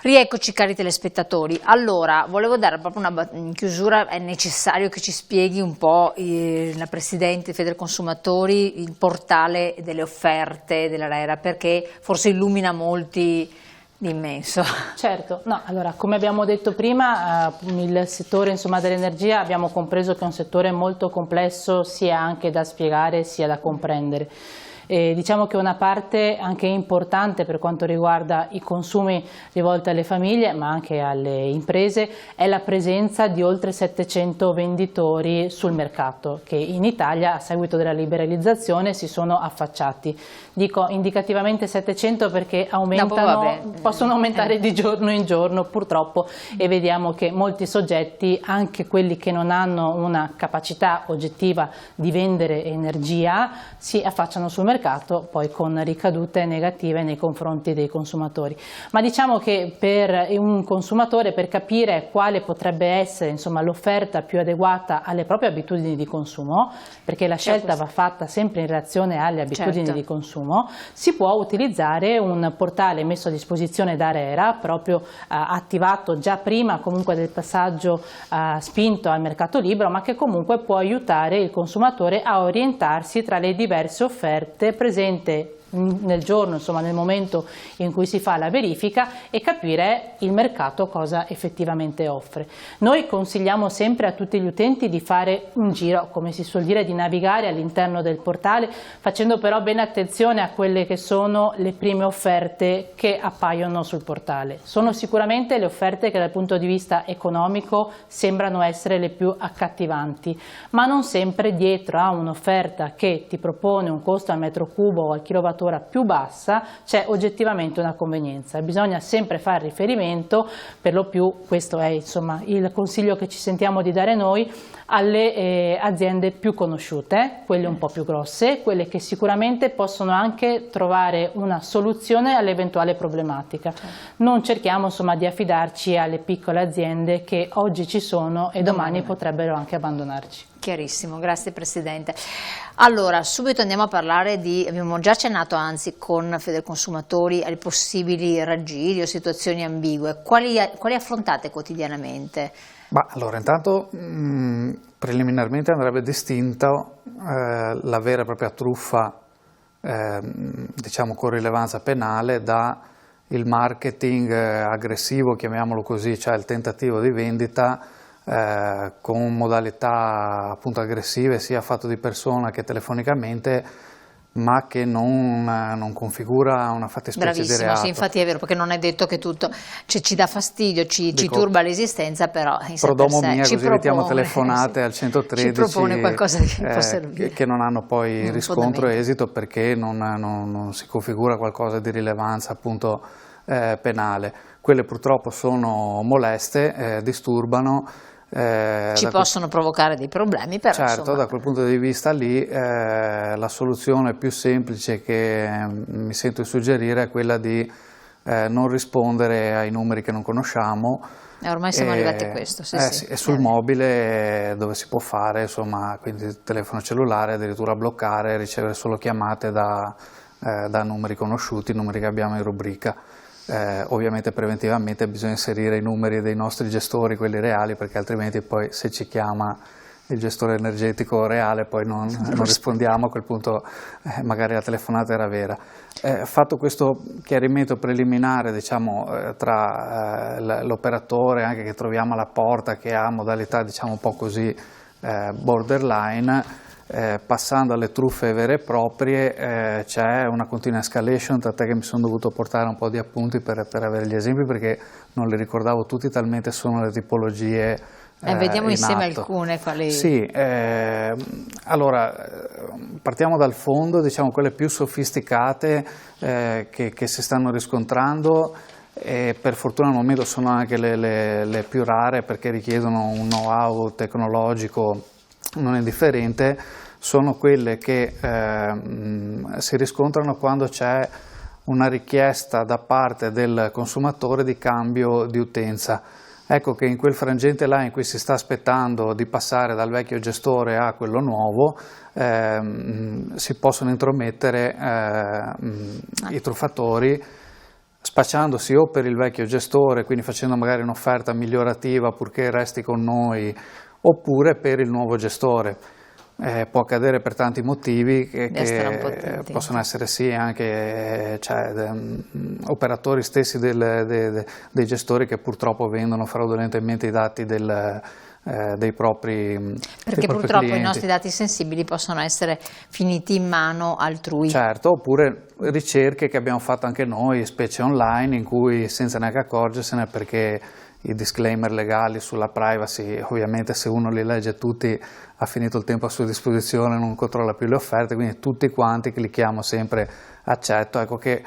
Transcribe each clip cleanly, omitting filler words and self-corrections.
Rieccoci cari telespettatori, allora volevo dare proprio in chiusura, è necessario che ci spieghi un po' la Presidente Federconsumatori il portale delle offerte dell'ARERA, perché forse illumina molti di immenso. Certo, no, allora come abbiamo detto prima il settore dell'energia abbiamo compreso che è un settore molto complesso sia anche da spiegare sia da comprendere. Diciamo che una parte anche importante per quanto riguarda i consumi rivolti alle famiglie ma anche alle imprese è la presenza di oltre 700 venditori sul mercato che in Italia a seguito della liberalizzazione si sono affacciati. Dico indicativamente 700 perché possono aumentare di giorno in giorno purtroppo e vediamo che molti soggetti, anche quelli che non hanno una capacità oggettiva di vendere energia, si affacciano sul mercato poi con ricadute negative nei confronti dei consumatori. Ma diciamo che per un consumatore, per capire quale potrebbe essere l'offerta più adeguata alle proprie abitudini di consumo, perché la scelta va fatta sempre in relazione alle abitudini di consumo, si può utilizzare un portale messo a disposizione da ARERA, proprio attivato già prima comunque del passaggio spinto al mercato libero, ma che comunque può aiutare il consumatore a orientarsi tra le diverse offerte presente nel giorno, nel momento in cui si fa la verifica e capire il mercato cosa effettivamente offre. Noi consigliamo sempre a tutti gli utenti di fare un giro, come si suol dire, di navigare all'interno del portale, facendo però bene attenzione a quelle che sono le prime offerte che appaiono sul portale. Sono sicuramente le offerte che dal punto di vista economico sembrano essere le più accattivanti, ma non sempre dietro a un'offerta che ti propone un costo al metro cubo o al kilowattora più bassa c'è oggettivamente una convenienza. Bisogna sempre fare riferimento, per lo più questo è il consiglio che ci sentiamo di dare noi, alle aziende più conosciute, quelle un po' più grosse, quelle che sicuramente possono anche trovare una soluzione all'eventuale problematica. Non cerchiamo di affidarci alle piccole aziende che oggi ci sono e domani potrebbero anche abbandonarci. Chiarissimo, grazie Presidente. Allora, subito andiamo a parlare abbiamo già accennato anzi con Federconsumatori ai possibili raggiri o situazioni ambigue. Quali affrontate quotidianamente? Allora, intanto preliminarmente andrebbe distinto la vera e propria truffa, diciamo con rilevanza penale, da il marketing aggressivo, chiamiamolo così, cioè il tentativo di vendita con modalità appunto aggressive, sia fatto di persona che telefonicamente, ma che non configura una fattispecie di reato. Sì, infatti è vero, perché non è detto che tutto ci dà fastidio, ci turba l'esistenza, però in sé per sé mia, ci così evitiamo telefonate al 113 ci propone qualcosa che può servire. Che non hanno poi riscontro e esito perché non si configura qualcosa di rilevanza appunto penale. Quelle purtroppo sono moleste, disturbano. Ci possono provocare dei problemi, però certo, da quel punto di vista lì la soluzione più semplice che mi sento di suggerire è quella di non rispondere ai numeri che non conosciamo. Ormai siamo arrivati a questo, sì. E sul mobile dove si può fare, quindi telefono cellulare, addirittura bloccare, ricevere solo chiamate da numeri conosciuti, numeri che abbiamo in rubrica. Ovviamente preventivamente bisogna inserire i numeri dei nostri gestori, quelli reali, perché altrimenti poi se ci chiama il gestore energetico reale poi non rispondiamo, a quel punto magari la telefonata era vera. Fatto questo chiarimento preliminare tra l'operatore anche che troviamo alla porta, che ha modalità un po' così borderline, passando alle truffe vere e proprie, c'è una continua escalation, tant'è che mi sono dovuto portare un po' di appunti per avere gli esempi, perché non li ricordavo tutti, talmente sono le tipologie vediamo insieme atto. Alcune quali... Sì, allora partiamo dal fondo, quelle più sofisticate che si stanno riscontrando. E per fortuna al momento sono anche le più rare, perché richiedono un know-how tecnologico non indifferente, sono quelle che si riscontrano quando c'è una richiesta da parte del consumatore di cambio di utenza. Ecco che in quel frangente là in cui si sta aspettando di passare dal vecchio gestore a quello nuovo, si possono intromettere i truffatori spacciandosi o per il vecchio gestore, quindi facendo magari un'offerta migliorativa purché resti con noi, oppure per il nuovo gestore. Può accadere per tanti motivi che possono essere sì anche operatori stessi dei gestori che purtroppo vendono fraudolentemente i dati dei propri perché purtroppo clienti. I nostri dati sensibili possono essere finiti in mano altrui. Certo, oppure ricerche che abbiamo fatto anche noi, specie online, in cui senza neanche accorgersene, perché i disclaimer legali sulla privacy, ovviamente se uno li legge tutti ha finito il tempo a sua disposizione, non controlla più le offerte, quindi tutti quanti clicchiamo sempre accetto. Ecco che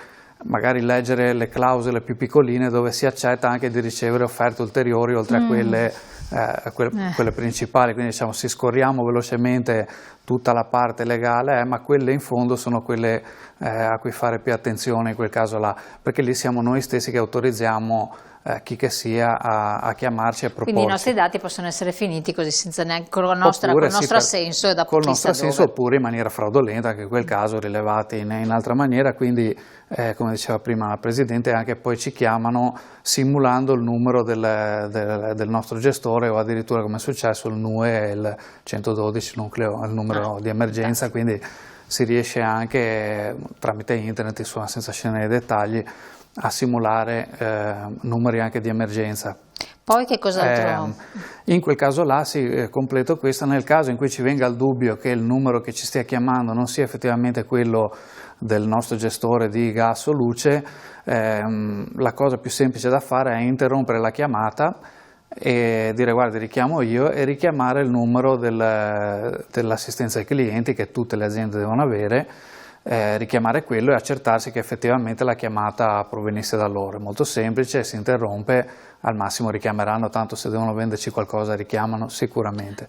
magari leggere le clausole più piccoline dove si accetta anche di ricevere offerte ulteriori oltre a quelle principali, quindi diciamo si scorriamo velocemente tutta la parte legale, ma quelle in fondo sono quelle a cui fare più attenzione in quel caso là, perché lì siamo noi stessi che autorizziamo chi che sia a chiamarci e proporci. Quindi i nostri dati possono essere finiti così senza neanche con il nostro assenso e da col nostro assenso, dove. oppure in maniera fraudolenta, anche in quel caso rilevati in altra maniera, quindi come diceva prima la Presidente, anche poi ci chiamano simulando il numero del nostro gestore o addirittura, come è successo, il NUE e il 112 nucleo, il numero di emergenza, quindi si riesce anche tramite internet, insomma, senza scendere nei dettagli, a simulare numeri anche di emergenza. Poi che cos'altro? In quel caso là completo questo, nel caso in cui ci venga il dubbio che il numero che ci stia chiamando non sia effettivamente quello del nostro gestore di gas o luce, la cosa più semplice da fare è interrompere la chiamata e dire guarda, richiamo io, e richiamare il numero dell'assistenza ai clienti che tutte le aziende devono avere, richiamare quello e accertarsi che effettivamente la chiamata provenisse da loro. È molto semplice, si interrompe, al massimo richiameranno, tanto se devono venderci qualcosa richiamano sicuramente.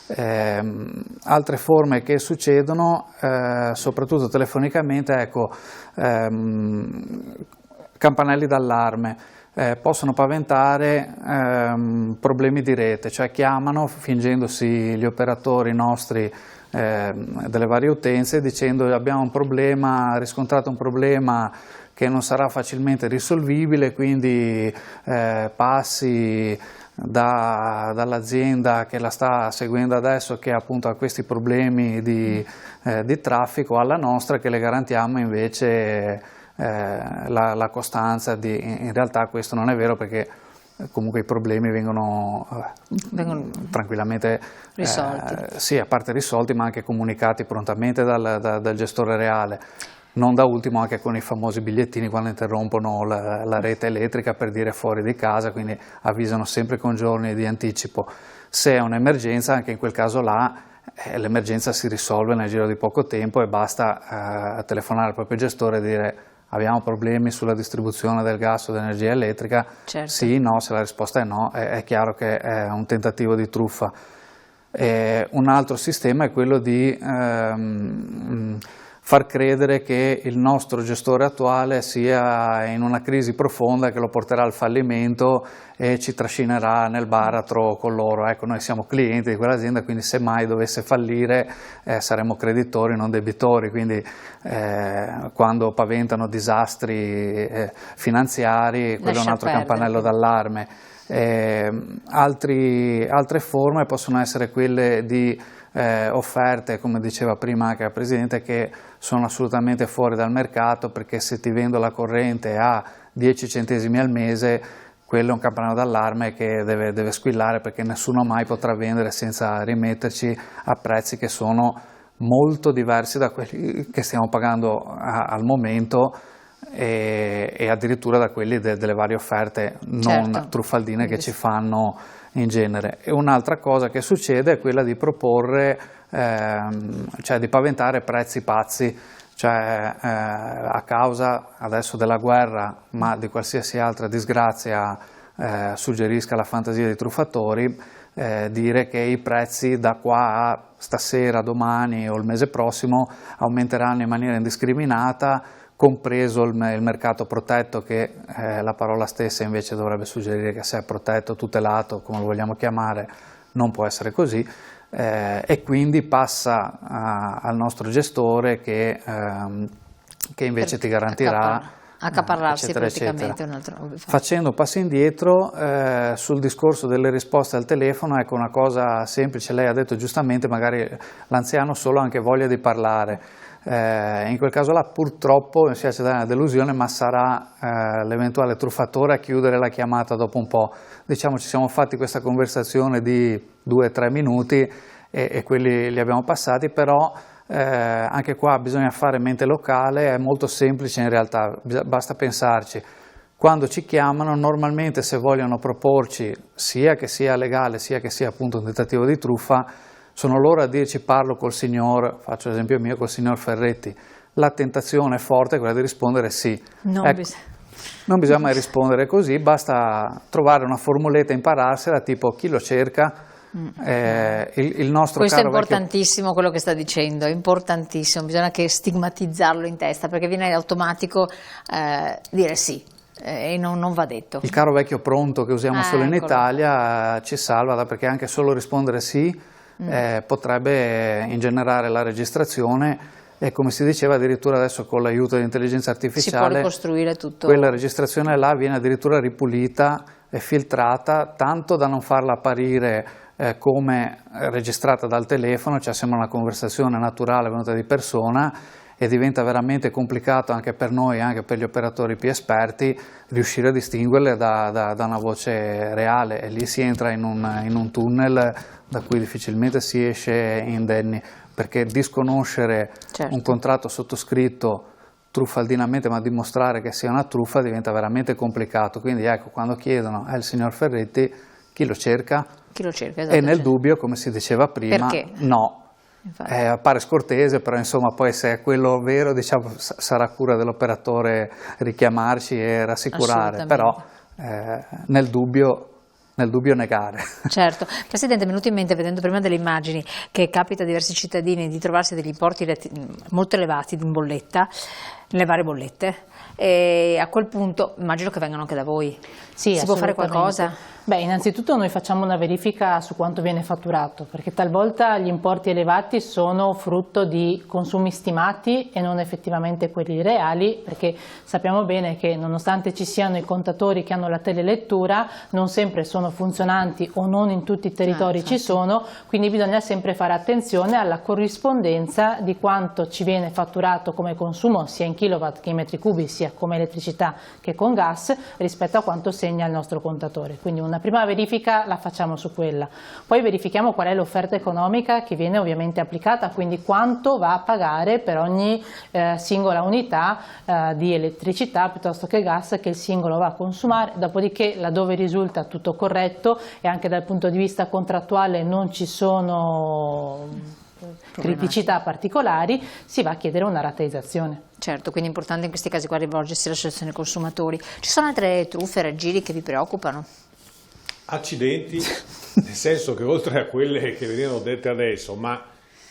Altre forme che succedono, soprattutto telefonicamente, ecco, campanelli d'allarme. Possono paventare problemi di rete, cioè chiamano fingendosi gli operatori nostri delle varie utenze dicendo abbiamo un problema, riscontrato un problema che non sarà facilmente risolvibile, quindi passi dall'azienda che la sta seguendo adesso, che appunto ha questi problemi di traffico, alla nostra che le garantiamo invece la costanza in realtà questo non è vero, perché comunque i problemi vengono tranquillamente risolti. Sì, a parte risolti, ma anche comunicati prontamente dal gestore reale. Non da ultimo anche con i famosi bigliettini quando interrompono la rete elettrica per dire fuori di casa, quindi avvisano sempre con giorni di anticipo. Se è un'emergenza, anche in quel caso là, l'emergenza si risolve nel giro di poco tempo e basta telefonare al proprio gestore e dire abbiamo problemi sulla distribuzione del gas o dell'energia elettrica, certo. Sì, no, se la risposta è no, è chiaro che è un tentativo di truffa. Un altro sistema è quello di far credere che il nostro gestore attuale sia in una crisi profonda che lo porterà al fallimento e ci trascinerà nel baratro con loro. Ecco, noi siamo clienti di quell'azienda, quindi se mai dovesse fallire saremo creditori, non debitori, quindi quando paventano disastri finanziari, quello è un altro campanello d'allarme. Altre forme possono essere quelle di offerte, come diceva prima anche la Presidente, che sono assolutamente fuori dal mercato, perché se ti vendo la corrente a 10 centesimi al mese, quello è un campanello d'allarme che deve squillare, perché nessuno mai potrà vendere senza rimetterci a prezzi che sono molto diversi da quelli che stiamo pagando al momento e addirittura da quelli delle varie offerte non truffaldine che ci fanno in genere. E un'altra cosa che succede è quella di proporre, cioè di paventare prezzi pazzi, cioè a causa adesso della guerra, ma di qualsiasi altra disgrazia suggerisca la fantasia dei truffatori, dire che i prezzi da qua a stasera, domani o il mese prossimo aumenteranno in maniera indiscriminata, compreso il mercato protetto, che la parola stessa invece dovrebbe suggerire che se è protetto, tutelato, come lo vogliamo chiamare, non può essere così, e quindi passa al nostro gestore che invece ti garantirà accaparrarsi eccetera, praticamente eccetera. Facendo passi indietro sul discorso delle risposte al telefono, ecco una cosa semplice, lei ha detto giustamente, magari l'anziano solo ha anche voglia di parlare. In quel caso là purtroppo mi spiace dare una delusione, ma sarà l'eventuale truffatore a chiudere la chiamata dopo un po'. Diciamo ci siamo fatti questa conversazione di 2-3 minuti e quelli li abbiamo passati, però anche qua bisogna fare mente locale, è molto semplice in realtà, basta pensarci. Quando ci chiamano normalmente, se vogliono proporci sia che sia legale sia che sia appunto un tentativo di truffa, sono loro a dirci parlo col signor, faccio l'esempio mio, col signor Ferretti. La tentazione forte è quella di rispondere sì. Non bisogna mai rispondere così, basta trovare una formuletta, impararsela, tipo chi lo cerca. Il nostro Questo caro è importantissimo, quello che sta dicendo, è importantissimo, bisogna che stigmatizzarlo in testa, perché viene automatico dire sì. E non va detto. Il caro vecchio pronto che usiamo solo in Italia ci salva, perché anche solo rispondere sì potrebbe ingenerare la registrazione e, come si diceva, addirittura adesso con l'aiuto dell'intelligenza artificiale si può ricostruire tutto. Quella registrazione là viene addirittura ripulita e filtrata, tanto da non farla apparire come registrata dal telefono, cioè sembra una conversazione naturale venuta di persona, e diventa veramente complicato anche per noi, anche per gli operatori più esperti, riuscire a distinguerle da una voce reale, e lì si entra in un tunnel da cui difficilmente si esce indenni, perché disconoscere un contratto sottoscritto truffaldinamente, ma dimostrare che sia una truffa diventa veramente complicato. Quindi ecco, quando chiedono il signor Ferretti, chi lo cerca? Chi lo cerca, esatto, e nel dubbio, come si diceva prima, perché? No. Appare scortese, però insomma poi se è quello vero, diciamo, sarà cura dell'operatore richiamarci e rassicurare, però nel dubbio negare. Certo. Presidente, mi è venuto in mente, vedendo prima delle immagini, che capita a diversi cittadini di trovarsi degli importi molto elevati in bolletta, nelle varie bollette, e a quel punto immagino che vengano anche da voi. Sì, si può fare qualcosa? Beh, innanzitutto noi facciamo una verifica su quanto viene fatturato, perché talvolta gli importi elevati sono frutto di consumi stimati e non effettivamente quelli reali, perché sappiamo bene che nonostante ci siano i contatori che hanno la telelettura, non sempre sono funzionanti o non in tutti i territori ci sono, quindi bisogna sempre fare attenzione alla corrispondenza di quanto ci viene fatturato come consumo, sia in kilowatt che in metri cubi, sia come elettricità che con gas, rispetto a quanto segna il nostro contatore. Quindi una prima verifica la facciamo su quella, poi verifichiamo qual è l'offerta economica che viene ovviamente applicata, quindi quanto va a pagare per ogni singola unità di elettricità piuttosto che gas che il singolo va a consumare. Dopodiché, laddove risulta tutto corretto e anche dal punto di vista contrattuale non ci sono criticità particolari, si va a chiedere una rateizzazione. Certo, quindi è importante in questi casi qua rivolgersi all'associazione consumatori. Ci sono altre truffe, raggiri che vi preoccupano? Accidenti, nel senso che oltre a quelle che venivano dette adesso, ma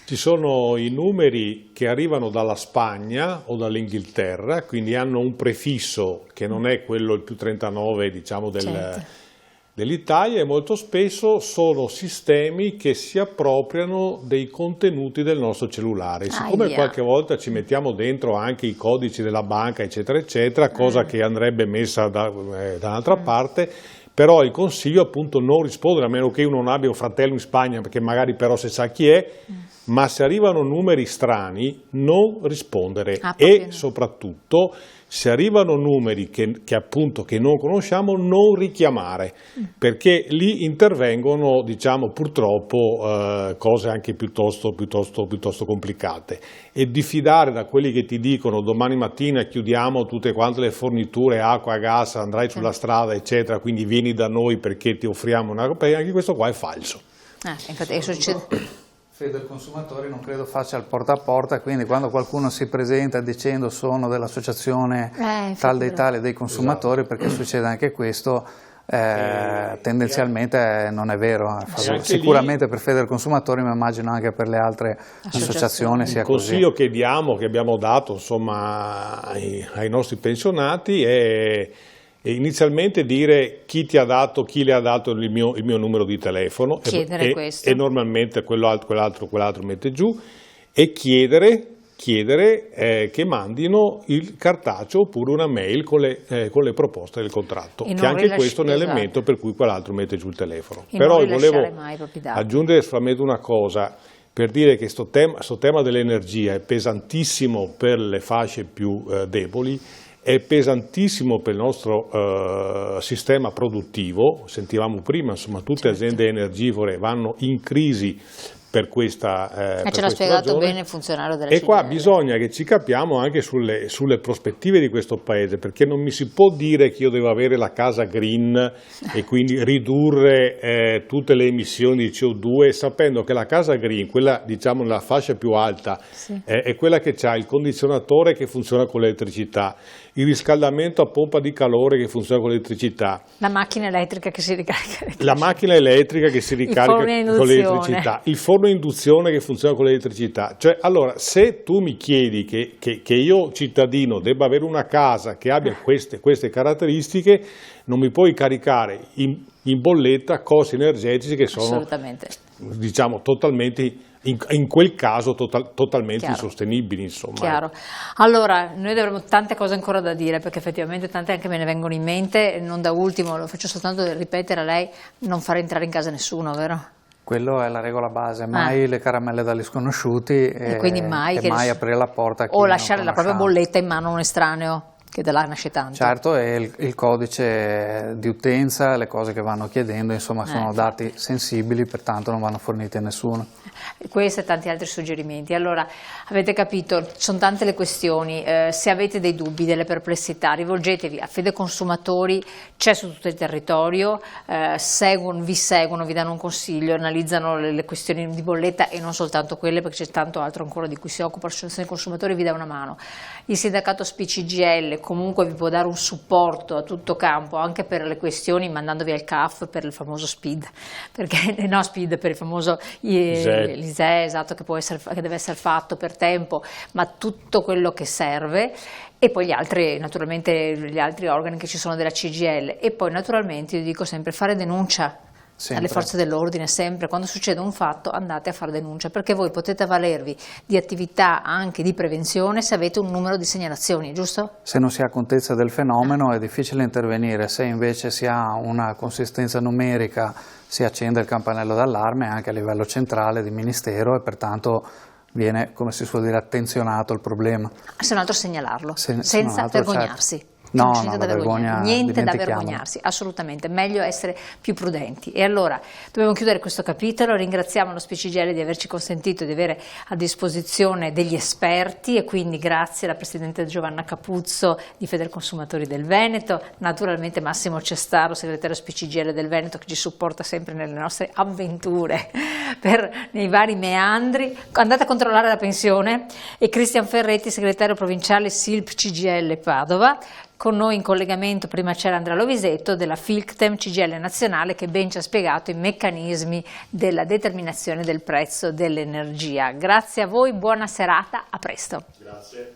ci sono i numeri che arrivano dalla Spagna o dall'Inghilterra, quindi hanno un prefisso che non è quello il più 39, diciamo, dell'Italia, e molto spesso sono sistemi che si appropriano dei contenuti del nostro cellulare. Siccome qualche volta ci mettiamo dentro anche i codici della banca, eccetera, eccetera, cosa che andrebbe messa da un'altra parte, però il consiglio appunto non rispondere, a meno che uno non abbia un fratello in Spagna, perché magari però se sa chi è, ma se arrivano numeri strani non rispondere, e soprattutto se arrivano numeri che appunto che non conosciamo non richiamare, perché lì intervengono, diciamo, purtroppo cose anche piuttosto complicate, e diffidare da quelli che ti dicono domani mattina chiudiamo tutte quante le forniture, acqua, gas, andrai sulla strada eccetera, quindi vieni da noi perché ti offriamo una roba, anche questo qua è falso. Infatti succede. Federconsumatori non credo faccia il porta a porta, quindi quando qualcuno si presenta dicendo sono dell'associazione tal dei tali dei consumatori, perché succede anche questo, tendenzialmente non è vero. Sicuramente per Federconsumatori, ma immagino anche per le altre associazioni sia così. Il consiglio che abbiamo dato, insomma, ai nostri pensionati è inizialmente dire chi le ha dato il mio numero di telefono, chiedere questo, e normalmente quell'altro mette giù, e chiedere chiedere che mandino il cartaceo oppure una mail con le proposte del contratto, che anche questo è un elemento per cui quell'altro mette giù il telefono. Però volevo aggiungere solamente una cosa, per dire che questo tema dell'energia è pesantissimo per le fasce più deboli, è pesantissimo per il nostro sistema produttivo. Sentivamo prima, insomma, tutte le aziende energivore vanno in crisi per questa ce l'ha spiegato ragione. Bene il funzionario della E qua CGIL. bisogna che ci capiamo anche sulle prospettive di questo paese, perché non mi si può dire che io devo avere la casa green e quindi ridurre tutte le emissioni di CO2, sapendo che la casa green, quella diciamo nella fascia più alta, è quella che ha il condizionatore che funziona con l'elettricità, il riscaldamento a pompa di calore che funziona con l'elettricità, la macchina elettrica che si ricarica, la macchina elettrica che si ricarica con l'elettricità, il forno a induzione che funziona con l'elettricità. Cioè, allora, se tu mi chiedi che io cittadino debba avere una casa che abbia queste caratteristiche, non mi puoi caricare in bolletta costi energetici che sono, diciamo, totalmente in quel caso totalmente insostenibili, insomma. Chiaro. Allora, noi avremo tante cose ancora da dire, perché effettivamente tante anche me ne vengono in mente, non da ultimo, lo faccio soltanto ripetere a lei, non fare entrare in casa nessuno, vero? Quello è la regola base, mai le caramelle dagli sconosciuti e quindi mai aprire la porta a chi o lasciare non la propria conosciamo. bolletta in mano a un estraneo, che da là nasce tanto. Certo, e il codice di utenza, le cose che vanno chiedendo, insomma, sono dati sensibili, pertanto non vanno forniti a nessuno. Questi e tanti altri suggerimenti. Allora, avete capito, sono tante le questioni, se avete dei dubbi, delle perplessità, rivolgetevi a Federconsumatori, c'è su tutto il territorio, vi seguono, vi danno un consiglio, analizzano le questioni di bolletta e non soltanto quelle, perché c'è tanto altro ancora di cui si occupa, l'associazione dei consumatori vi dà una mano. Il sindacato SPCGIL comunque vi può dare un supporto a tutto campo, anche per le questioni, mandandovi al CAF per il famoso SPID, per il famoso l'ISEE, esatto, che deve essere fatto per tempo, ma tutto quello che serve, e poi naturalmente gli altri organi che ci sono della CGIL, e poi naturalmente io dico sempre fare denuncia. Alle forze dell'ordine, sempre quando succede un fatto andate a fare denuncia, perché voi potete avvalervi di attività anche di prevenzione se avete un numero di segnalazioni, giusto? Se non si ha contezza del fenomeno è difficile intervenire, se invece si ha una consistenza numerica si accende il campanello d'allarme anche a livello centrale di ministero e pertanto viene, come si suol dire, attenzionato il problema. Se non altro segnalarlo, senza altro, vergognarsi. Certo. No, Niente da vergognarsi, assolutamente, meglio essere più prudenti. E allora dobbiamo chiudere questo capitolo, ringraziamo lo SPCGIL di averci consentito di avere a disposizione degli esperti, e quindi grazie alla Presidente Giovanna Capuzzo di Federconsumatori del Veneto, naturalmente Massimo Cestaro, segretario SPCGIL del Veneto, che ci supporta sempre nelle nostre avventure nei vari meandri, andate a controllare la pensione, e Cristian Ferretti, segretario provinciale SILP CGIL Padova. Con noi in collegamento prima c'era Andrea Lovisetto della Filctem CGIL Nazionale, che ben ci ha spiegato i meccanismi della determinazione del prezzo dell'energia. Grazie a voi, buona serata, a presto. Grazie.